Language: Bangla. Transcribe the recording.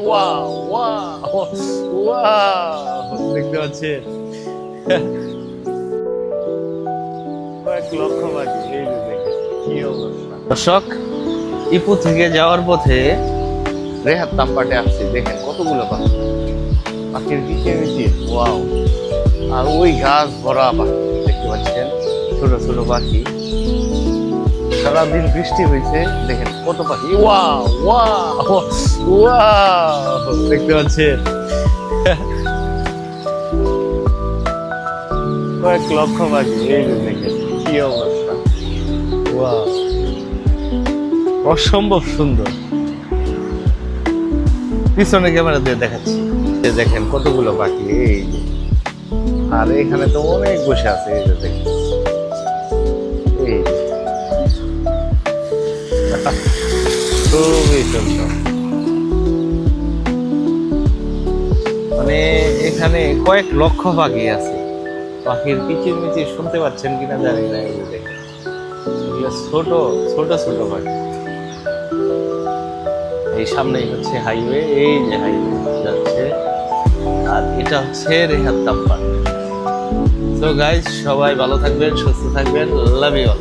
ওয়াও ওয়াও ওয়াও, দেখতে পাচ্ছেন কয়েক লক্ষ পাখি। এই যে দেখেন কি অবস্থা। দর্শক, ইপু থেকে যাওয়ার পথে রেহাত তাম্পাটে আসছি, দেখেন কতগুলো পাখি, পাখির কিচিরমিচির ওয়াও। আর ওই গাছ ভরা পাখি দেখতে পাচ্ছেন, ছোট ছোট পাখি। সারাদিন বৃষ্টি হয়েছে, দেখেন কত পাখি। ওয়াও ওয়াও ওয়াও, দেখতে পাচ্ছেন কয়েক লক্ষ পাখি। এই যে দেখেন কি অবস্থা। ওয়াও, অসম্ভব সুন্দর। পিছনে ক্যামেরা দিয়ে দেখাচ্ছি, দেখেন কতগুলো পাখি। এই যে, আর এখানে তো অনেক বসে আছে। এই যে দেখেন, এই যে খুবই সুন্দর। মানে এখানে কয়েক লক্ষ পাখি আছে। পাখির কিচিরমিচির শুনতে পাচ্ছেন কিনা জানি না। এই যে দেখেন, এগুলো ছোট ছোট ছোট পাখি। এই সামনেই হচ্ছে হাইওয়ে, এই যে হাইওয়ে যাচ্ছে, আর এটা হচ্ছে রেহাত তাম্পাট। তো গাইস, সবাই ভালো থাকবেন, সুস্থ থাকবেন, লাভ ইউ অল।